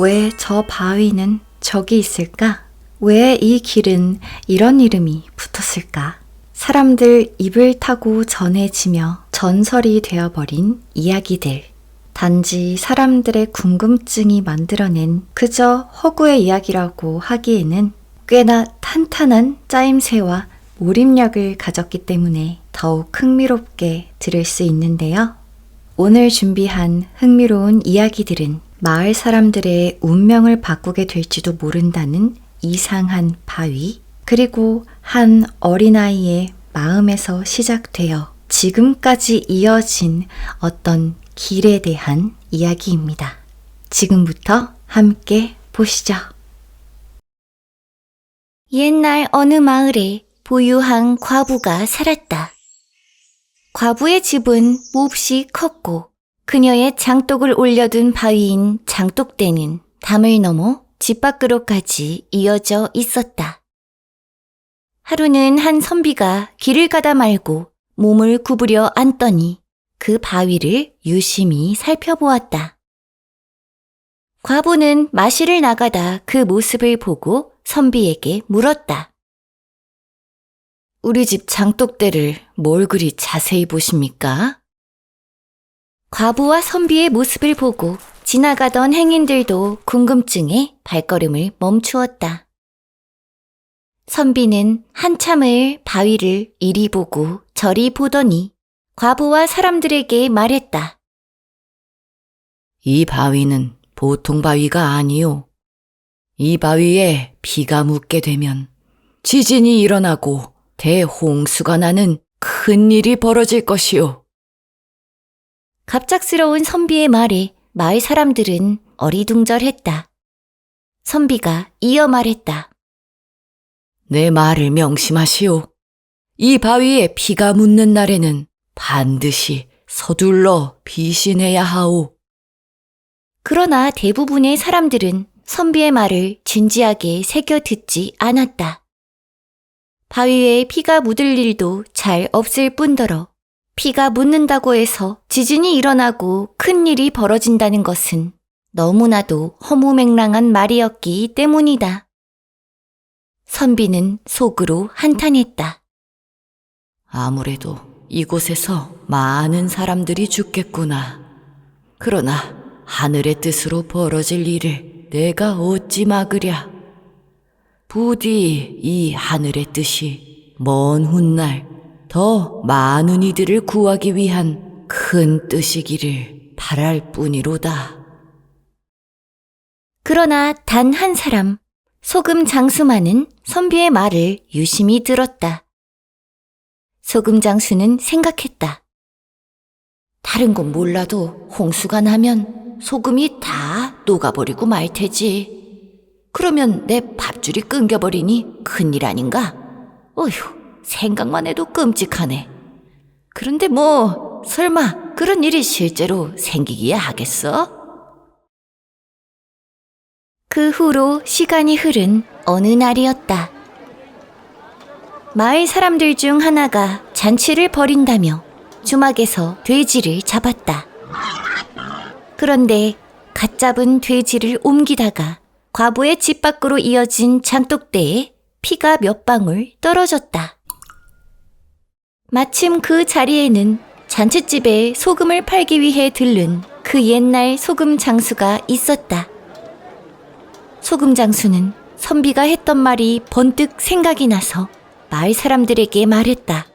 왜 저 바위는 저기 있을까? 왜 이 길은 이런 이름이 붙었을까? 사람들 입을 타고 전해지며 전설이 되어버린 이야기들. 단지 사람들의 궁금증이 만들어낸 그저 허구의 이야기라고 하기에는 꽤나 탄탄한 짜임새와 몰입력을 가졌기 때문에 더욱 흥미롭게 들을 수 있는데요. 오늘 준비한 흥미로운 이야기들은 마을 사람들의 운명을 바꾸게 될지도 모른다는 이상한 바위, 그리고 한 어린아이의 마음에서 시작되어 지금까지 이어진 어떤 길에 대한 이야기입니다. 지금부터 함께 보시죠. 옛날 어느 마을에 부유한 과부가 살았다. 과부의 집은 몹시 컸고 그녀의 장독을 올려둔 바위인 장독대는 담을 넘어 집 밖으로까지 이어져 있었다. 하루는 한 선비가 길을 가다 말고 몸을 구부려 앉더니 그 바위를 유심히 살펴보았다. 과부는 마실을 나가다 그 모습을 보고 선비에게 물었다. 우리 집 장독대를 뭘 그리 자세히 보십니까? 과부와 선비의 모습을 보고 지나가던 행인들도 궁금증에 발걸음을 멈추었다. 선비는 한참을 바위를 이리 보고 저리 보더니 과부와 사람들에게 말했다. 이 바위는 보통 바위가 아니요. 이 바위에 비가 묻게 되면 지진이 일어나고 대홍수가 나는 큰 일이 벌어질 것이요. 갑작스러운 선비의 말에 마을 사람들은 어리둥절했다. 선비가 이어 말했다. 내 말을 명심하시오. 이 바위에 비가 묻는 날에는 반드시 서둘러 비신해야 하오. 그러나 대부분의 사람들은 선비의 말을 진지하게 새겨 듣지 않았다. 바위에 피가 묻을 일도 잘 없을 뿐더러 피가 묻는다고 해서 지진이 일어나고 큰 일이 벌어진다는 것은 너무나도 허무맹랑한 말이었기 때문이다. 선비는 속으로 한탄했다. 아무래도 이곳에서 많은 사람들이 죽겠구나. 그러나 하늘의 뜻으로 벌어질 일을 내가 어찌 막으랴. 부디 이 하늘의 뜻이 먼 훗날 더 많은 이들을 구하기 위한 큰 뜻이기를 바랄 뿐이로다. 그러나 단 한 사람, 소금 장수만은 선비의 말을 유심히 들었다. 소금 장수는 생각했다. 다른 건 몰라도 홍수가 나면 소금이 다 녹아버리고 말 테지. 그러면 내 밥줄이 끊겨버리니 큰일 아닌가? 어휴, 생각만 해도 끔찍하네. 그런데 뭐 설마 그런 일이 실제로 생기기야 하겠어? 그 후로 시간이 흐른 어느 날이었다. 마을 사람들 중 하나가 잔치를 벌인다며 주막에서 돼지를 잡았다. 그런데 갓 잡은 돼지를 옮기다가 과부의 집 밖으로 이어진 장독대에 피가 몇 방울 떨어졌다. 마침 그 자리에는 잔칫집에 소금을 팔기 위해 들른 그 옛날 소금 장수가 있었다. 소금 장수는 선비가 했던 말이 번뜩 생각이 나서 마을 사람들에게 말했다.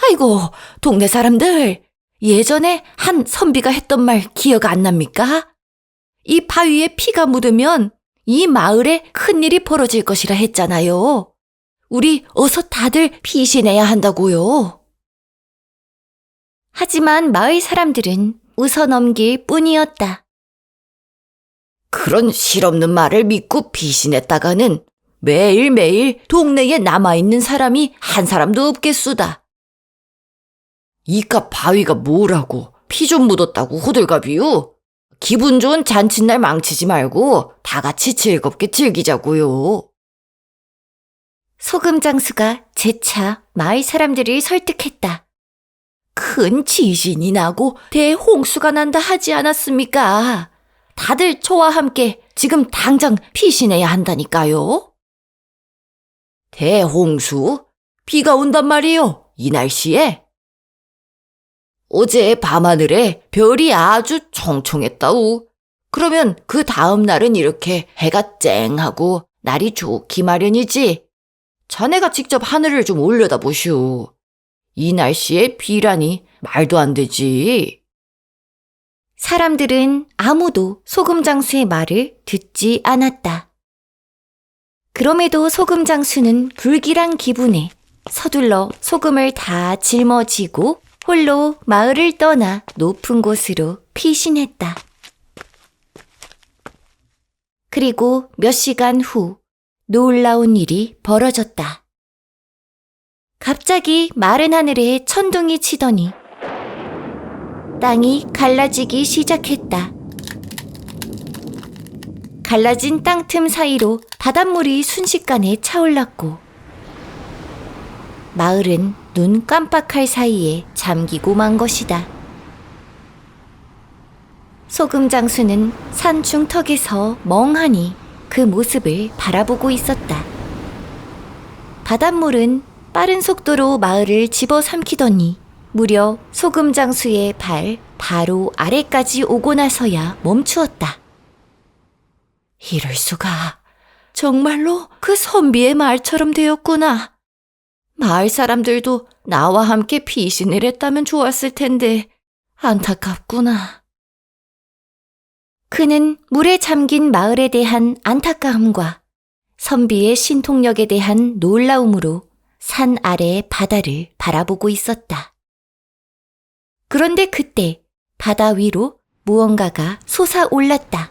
아이고, 동네 사람들, 예전에 한 선비가 했던 말 기억 안 납니까? 이 바위에 피가 묻으면 이 마을에 큰일이 벌어질 것이라 했잖아요. 우리 어서 다들 피신해야 한다고요. 하지만 마을 사람들은 웃어넘길 뿐이었다. 그런 실없는 말을 믿고 피신했다가는 매일매일 동네에 남아있는 사람이 한 사람도 없겠수다. 이깟 바위가 뭐라고 피 좀 묻었다고 호들갑이요? 기분 좋은 잔칫날 망치지 말고 다 같이 즐겁게 즐기자고요. 소금 장수가 재차 마을 사람들을 설득했다. 큰 지진이 나고 대홍수가 난다 하지 않았습니까? 다들 저와 함께 지금 당장 피신해야 한다니까요. 대홍수? 비가 온단 말이요, 이 날씨에? 어제 밤하늘에 별이 아주 총총했다우. 그러면 그 다음 날은 이렇게 해가 쨍하고 날이 좋기 마련이지. 자네가 직접 하늘을 좀 올려다보시오. 이 날씨에 비라니 말도 안 되지. 사람들은 아무도 소금장수의 말을 듣지 않았다. 그럼에도 소금장수는 불길한 기분에 서둘러 소금을 다 짊어지고 홀로 마을을 떠나 높은 곳으로 피신했다. 그리고 몇 시간 후 놀라운 일이 벌어졌다. 갑자기 마른 하늘에 천둥이 치더니 땅이 갈라지기 시작했다. 갈라진 땅틈 사이로 바닷물이 순식간에 차올랐고 마을은 눈 깜빡할 사이에 잠기고 만 것이다. 소금장수는 산 중턱에서 멍하니 그 모습을 바라보고 있었다. 바닷물은 빠른 속도로 마을을 집어삼키더니 무려 소금장수의 발 바로 아래까지 오고 나서야 멈추었다. 이럴 수가. 정말로 그 선비의 말처럼 되었구나. 마을 사람들도 나와 함께 피신을 했다면 좋았을 텐데 안타깝구나. 그는 물에 잠긴 마을에 대한 안타까움과 선비의 신통력에 대한 놀라움으로 산 아래의 바다를 바라보고 있었다. 그런데 그때 바다 위로 무언가가 솟아올랐다.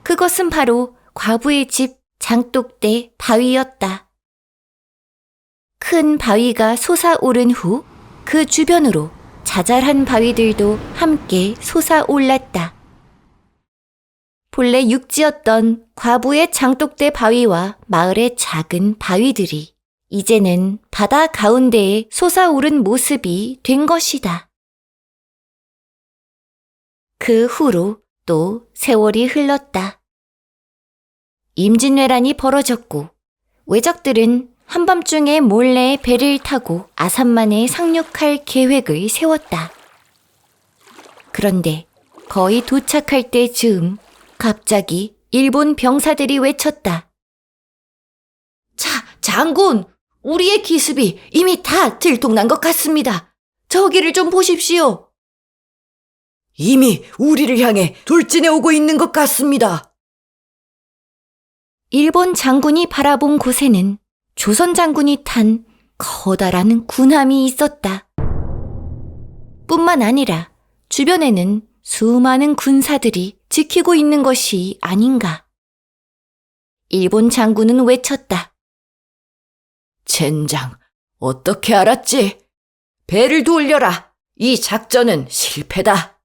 그것은 바로 과부의 집 장독대 바위였다. 큰 바위가 솟아오른 후 그 주변으로 자잘한 바위들도 함께 솟아올랐다. 본래 육지였던 과부의 장독대 바위와 마을의 작은 바위들이 이제는 바다 가운데에 솟아오른 모습이 된 것이다. 그 후로 또 세월이 흘렀다. 임진왜란이 벌어졌고 왜적들은 한밤중에 몰래 배를 타고 아산만에 상륙할 계획을 세웠다. 그런데 거의 도착할 때 즈음 갑자기 일본 병사들이 외쳤다. 장군, 우리의 기습이 이미 다 들통난 것 같습니다. 저기를 좀 보십시오. 이미 우리를 향해 돌진해 오고 있는 것 같습니다. 일본 장군이 바라본 곳에는 조선 장군이 탄 커다란 군함이 있었다. 뿐만 아니라 주변에는 수많은 군사들이 지키고 있는 것이 아닌가. 일본 장군은 외쳤다. 젠장, 어떻게 알았지? 배를 돌려라. 이 작전은 실패다.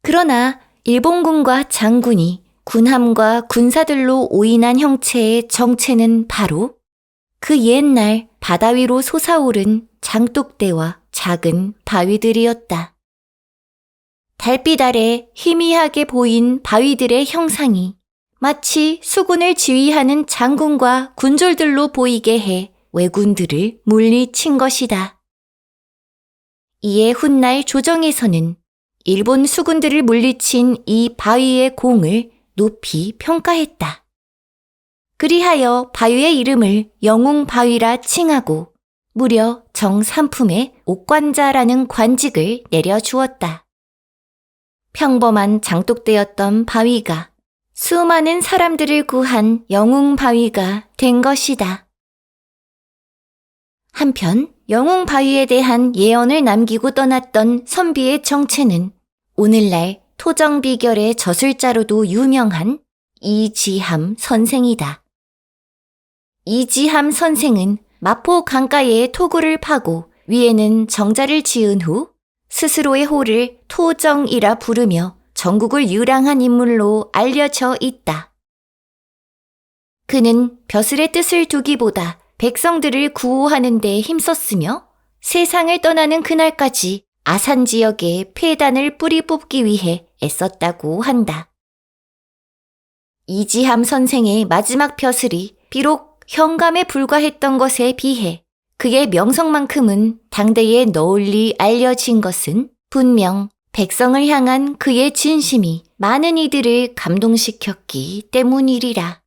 그러나 일본군과 장군이 군함과 군사들로 오인한 형체의 정체는 바로 그 옛날 바다 위로 솟아오른 장독대와 작은 바위들이었다. 달빛 아래 희미하게 보인 바위들의 형상이 마치 수군을 지휘하는 장군과 군졸들로 보이게 해 왜군들을 물리친 것이다. 이에 훗날 조정에서는 일본 수군들을 물리친 이 바위의 공을 높이 평가했다. 그리하여 바위의 이름을 영웅바위라 칭하고 무려 정삼품의 옥관자라는 관직을 내려주었다. 평범한 장독대였던 바위가 수많은 사람들을 구한 영웅바위가 된 것이다. 한편 영웅바위에 대한 예언을 남기고 떠났던 선비의 정체는 오늘날 토정비결의 저술자로도 유명한 이지함 선생이다. 이지함 선생은 마포 강가에 토구를 파고 위에는 정자를 지은 후 스스로의 호를 토정이라 부르며 전국을 유랑한 인물로 알려져 있다. 그는 벼슬의 뜻을 두기보다 백성들을 구호하는 데 힘썼으며 세상을 떠나는 그날까지 아산 지역에 폐단을 뿌리 뽑기 위해 애썼다고 한다. 이지함 선생의 마지막 벼슬이 비록 현감에 불과했던 것에 비해 그의 명성만큼은 당대에 널리 알려진 것은 분명 백성을 향한 그의 진심이 많은 이들을 감동시켰기 때문이리라.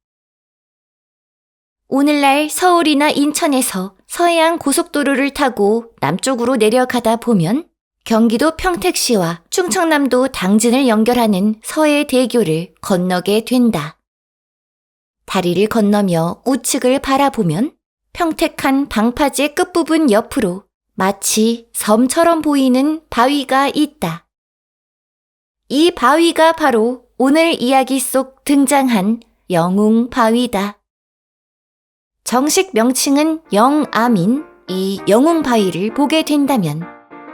오늘날 서울이나 인천에서 서해안 고속도로를 타고 남쪽으로 내려가다 보면 경기도 평택시와 충청남도 당진을 연결하는 서해대교를 건너게 된다. 다리를 건너며 우측을 바라보면 평택한 방파제 끝부분 옆으로 마치 섬처럼 보이는 바위가 있다. 이 바위가 바로 오늘 이야기 속 등장한 영웅바위다. 정식 명칭은 영암인 이 영웅바위를 보게 된다면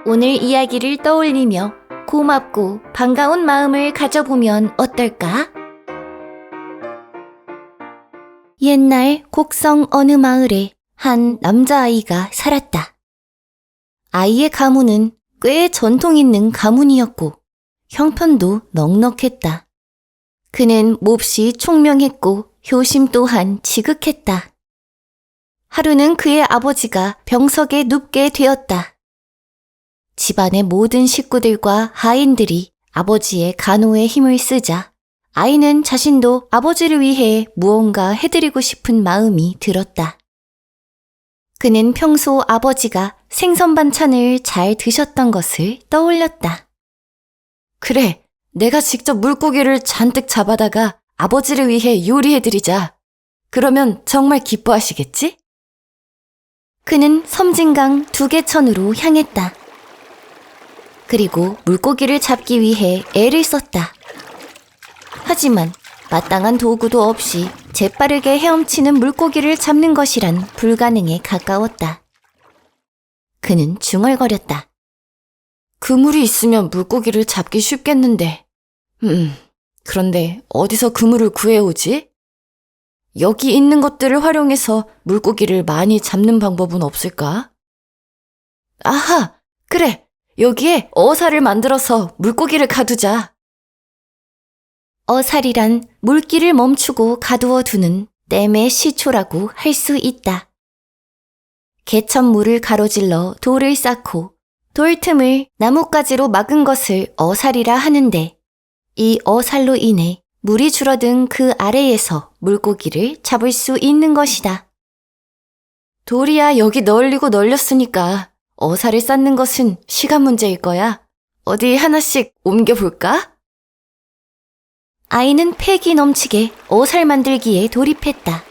오늘 이야기를 떠올리며 고맙고 반가운 마음을 가져보면 어떨까? 옛날 곡성 어느 마을에 한 남자아이가 살았다. 아이의 가문은 꽤 전통 있는 가문이었고 형편도 넉넉했다. 그는 몹시 총명했고 효심 또한 지극했다. 하루는 그의 아버지가 병석에 눕게 되었다. 집안의 모든 식구들과 하인들이 아버지의 간호에 힘을 쓰자 아이는 자신도 아버지를 위해 무언가 해드리고 싶은 마음이 들었다. 그는 평소 아버지가 생선 반찬을 잘 드셨던 것을 떠올렸다. 그래, 내가 직접 물고기를 잔뜩 잡아다가 아버지를 위해 요리해드리자. 그러면 정말 기뻐하시겠지? 그는 섬진강 두개천으로 향했다. 그리고 물고기를 잡기 위해 애를 썼다. 하지만 마땅한 도구도 없이 재빠르게 헤엄치는 물고기를 잡는 것이란 불가능에 가까웠다. 그는 중얼거렸다. 그물이 있으면 물고기를 잡기 쉽겠는데. 그런데 어디서 그물을 구해오지? 여기 있는 것들을 활용해서 물고기를 많이 잡는 방법은 없을까? 아하! 그래! 여기에 어사를 만들어서 물고기를 가두자. 어살이란 물길을 멈추고 가두어 두는 댐의 시초라고 할 수 있다. 개천물을 가로질러 돌을 쌓고 돌 틈을 나뭇가지로 막은 것을 어살이라 하는데 이 어살로 인해 물이 줄어든 그 아래에서 물고기를 잡을 수 있는 것이다. 돌이야 여기 널리고 널렸으니까 어사를 쌓는 것은 시간 문제일 거야. 어디 하나씩 옮겨볼까? 아이는 패기 넘치게 어살 만들기에 돌입했다.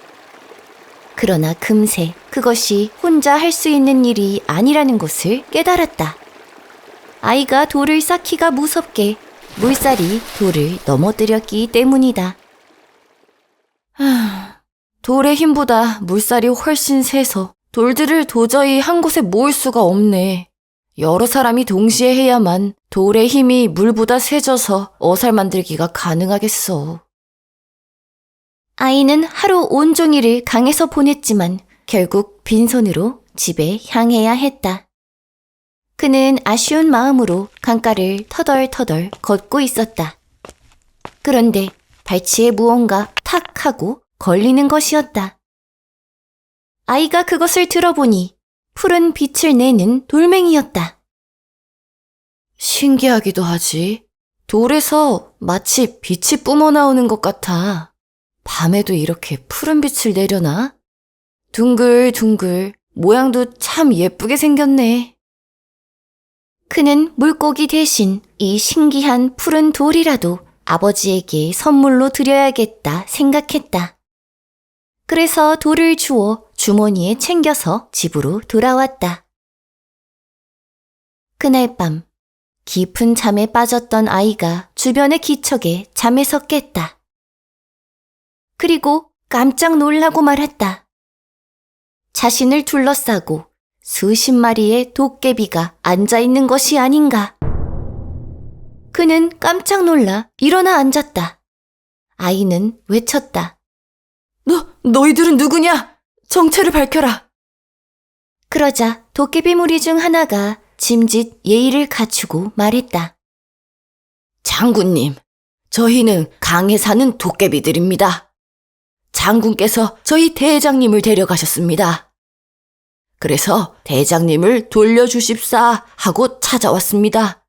그러나 금세 그것이 혼자 할 수 있는 일이 아니라는 것을 깨달았다. 아이가 돌을 쌓기가 무섭게 물살이 돌을 넘어뜨렸기 때문이다. 돌의 힘보다 물살이 훨씬 세서 돌들을 도저히 한 곳에 모을 수가 없네. 여러 사람이 동시에 해야만 돌의 힘이 물보다 세져서 어살 만들기가 가능하겠어. 아이는 하루 온종일을 강에서 보냈지만 결국 빈손으로 집에 향해야 했다. 그는 아쉬운 마음으로 강가를 터덜터덜 걷고 있었다. 그런데 발치에 무언가 탁 하고 걸리는 것이었다. 아이가 그것을 들어보니 푸른 빛을 내는 돌멩이였다. 신기하기도 하지. 돌에서 마치 빛이 뿜어나오는 것 같아. 밤에도 이렇게 푸른 빛을 내려나? 둥글둥글 모양도 참 예쁘게 생겼네. 그는 물고기 대신 이 신기한 푸른 돌이라도 아버지에게 선물로 드려야겠다 생각했다. 그래서 돌을 주워 주머니에 챙겨서 집으로 돌아왔다. 그날 밤 깊은 잠에 빠졌던 아이가 주변의 기척에 잠에서 깼다. 그리고 깜짝 놀라고 말았다. 자신을 둘러싸고 수십 마리의 도깨비가 앉아있는 것이 아닌가. 그는 깜짝 놀라 일어나 앉았다. 아이는 외쳤다. 너희들은 누구냐? 정체를 밝혀라. 그러자 도깨비 무리 중 하나가 짐짓 예의를 갖추고 말했다. 장군님, 저희는 강에 사는 도깨비들입니다. 장군께서 저희 대장님을 데려가셨습니다. 그래서 대장님을 돌려주십사 하고 찾아왔습니다.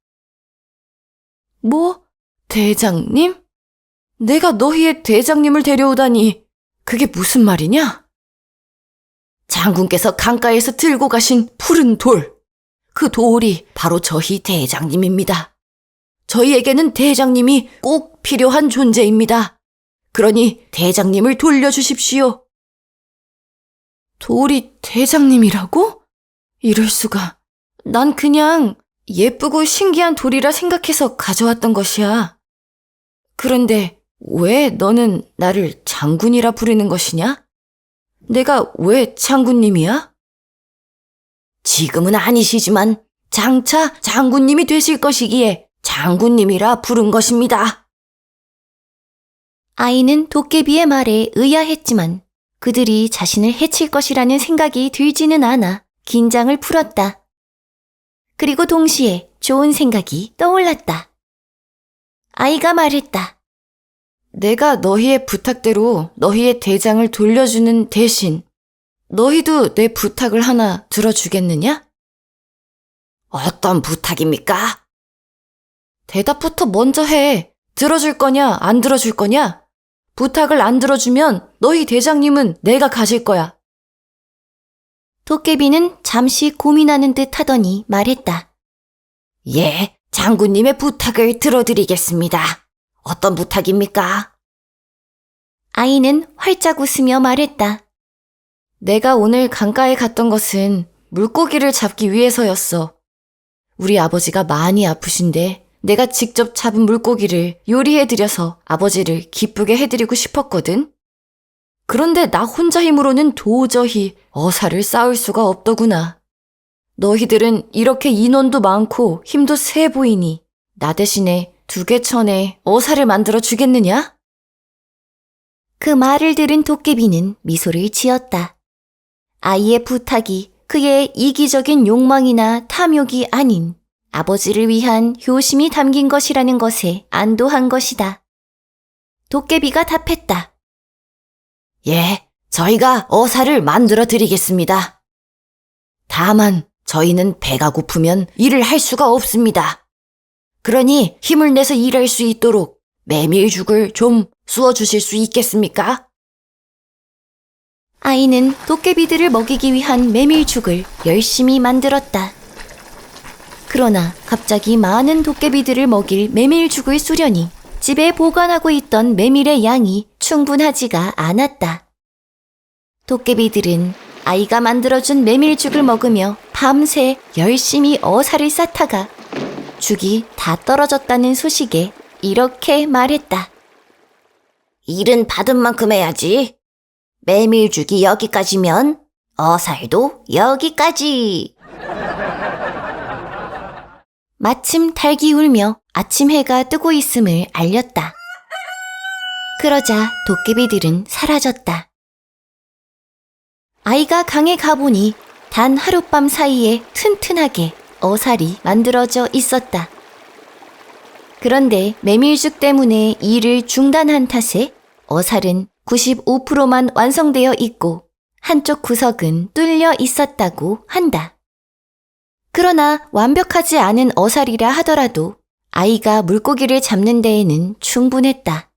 뭐? 대장님? 내가 너희의 대장님을 데려오다니 그게 무슨 말이냐? 장군께서 강가에서 들고 가신 푸른 돌, 그 돌이 바로 저희 대장님입니다. 저희에게는 대장님이 꼭 필요한 존재입니다. 그러니 대장님을 돌려주십시오. 돌이 대장님이라고? 이럴 수가. 난 그냥 예쁘고 신기한 돌이라 생각해서 가져왔던 것이야. 그런데 왜 너는 나를 장군이라 부르는 것이냐? 내가 왜 장군님이야? 지금은 아니시지만 장차 장군님이 되실 것이기에 장군님이라 부른 것입니다. 아이는 도깨비의 말에 의아했지만 그들이 자신을 해칠 것이라는 생각이 들지는 않아 긴장을 풀었다. 그리고 동시에 좋은 생각이 떠올랐다. 아이가 말했다. 내가 너희의 부탁대로 너희의 대장을 돌려주는 대신 너희도 내 부탁을 하나 들어주겠느냐? 어떤 부탁입니까? 대답부터 먼저 해. 들어줄 거냐, 안 들어줄 거냐? 부탁을 안 들어주면 너희 대장님은 내가 가질 거야. 도깨비는 잠시 고민하는 듯 하더니 말했다. 예, 장군님의 부탁을 들어드리겠습니다. 어떤 부탁입니까? 아이는 활짝 웃으며 말했다. 내가 오늘 강가에 갔던 것은 물고기를 잡기 위해서였어. 우리 아버지가 많이 아프신데 내가 직접 잡은 물고기를 요리해드려서 아버지를 기쁘게 해드리고 싶었거든. 그런데 나 혼자 힘으로는 도저히 어사를 쌓을 수가 없더구나. 너희들은 이렇게 인원도 많고 힘도 세 보이니 나 대신에 2개천에 어사를 만들어 주겠느냐? 그 말을 들은 도깨비는 미소를 지었다. 아이의 부탁이 그의 이기적인 욕망이나 탐욕이 아닌 아버지를 위한 효심이 담긴 것이라는 것에 안도한 것이다. 도깨비가 답했다. 예, 저희가 어사를 만들어 드리겠습니다. 다만 저희는 배가 고프면 일을 할 수가 없습니다. 그러니 힘을 내서 일할 수 있도록 메밀죽을 좀 쑤어 주실 수 있겠습니까? 아이는 도깨비들을 먹이기 위한 메밀죽을 열심히 만들었다. 그러나 갑자기 많은 도깨비들을 먹일 메밀죽을 쑤려니 집에 보관하고 있던 메밀의 양이 충분하지가 않았다. 도깨비들은 아이가 만들어준 메밀죽을 먹으며 밤새 열심히 어사를 쌓다가 죽이 다 떨어졌다는 소식에 이렇게 말했다. 일은 받은 만큼 해야지. 메밀죽이 여기까지면 어살도 여기까지. 마침 닭이 울며 아침 해가 뜨고 있음을 알렸다. 그러자 도깨비들은 사라졌다. 아이가 강에 가보니 단 하룻밤 사이에 튼튼하게 어살이 만들어져 있었다. 그런데 메밀죽 때문에 일을 중단한 탓에 어살은 95%만 완성되어 있고 한쪽 구석은 뚫려 있었다고 한다. 그러나 완벽하지 않은 어살이라 하더라도 아이가 물고기를 잡는 데에는 충분했다.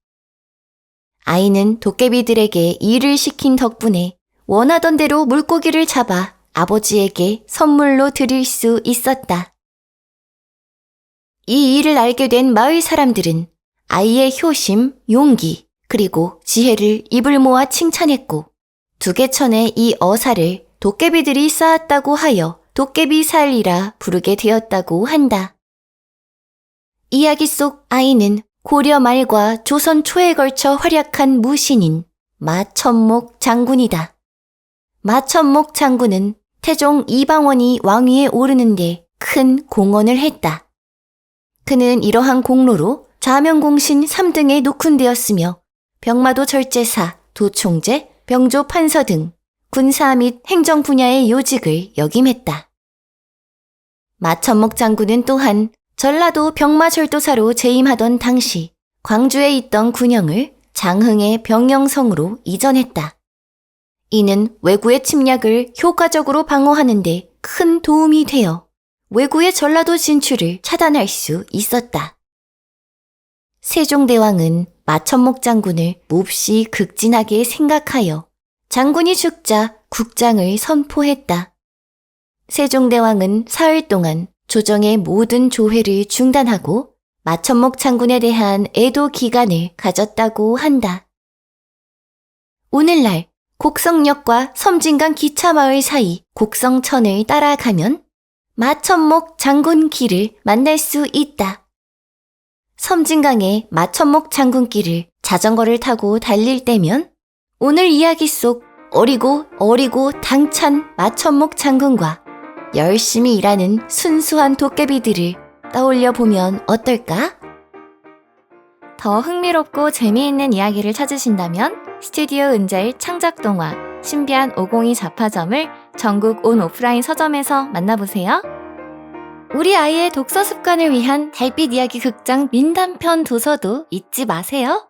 아이는 도깨비들에게 일을 시킨 덕분에 원하던 대로 물고기를 잡아 아버지에게 선물로 드릴 수 있었다. 이 일을 알게 된 마을 사람들은 아이의 효심, 용기, 그리고 지혜를 입을 모아 칭찬했고 2개천의 이 어사를 도깨비들이 쌓았다고 하여 도깨비살이라 부르게 되었다고 한다. 이야기 속 아이는 고려 말과 조선 초에 걸쳐 활약한 무신인 마천목 장군이다. 마천목 장군은 태종 이방원이 왕위에 오르는데 큰 공헌을 했다. 그는 이러한 공로로 좌명공신 3등에 녹훈되었으며 병마도 절제사, 도총재, 병조 판서 등 군사 및 행정 분야의 요직을 역임했다. 마천목 장군은 또한 전라도 병마절도사로 재임하던 당시 광주에 있던 군영을 장흥의 병영성으로 이전했다. 이는 외구의 침략을 효과적으로 방어하는 데 큰 도움이 되어 외구의 전라도 진출을 차단할 수 있었다. 세종대왕은 마천목 장군을 몹시 극진하게 생각하여 장군이 죽자 국장을 선포했다. 세종대왕은 사흘 동안 조정의 모든 조회를 중단하고 마천목 장군에 대한 애도 기간을 가졌다고 한다. 오늘날 곡성역과 섬진강 기차마을 사이 곡성천을 따라가면 마천목 장군길을 만날 수 있다. 섬진강의 마천목 장군길을 자전거를 타고 달릴 때면 오늘 이야기 속 어리고 당찬 마천목 장군과 열심히 일하는 순수한 도깨비들을 떠올려 보면 어떨까? 더 흥미롭고 재미있는 이야기를 찾으신다면 스튜디오 은젤 창작동화 신비한 502 잡화점을 전국 온 오프라인 서점에서 만나보세요. 우리 아이의 독서 습관을 위한 달빛 이야기 극장 민담편 도서도 잊지 마세요.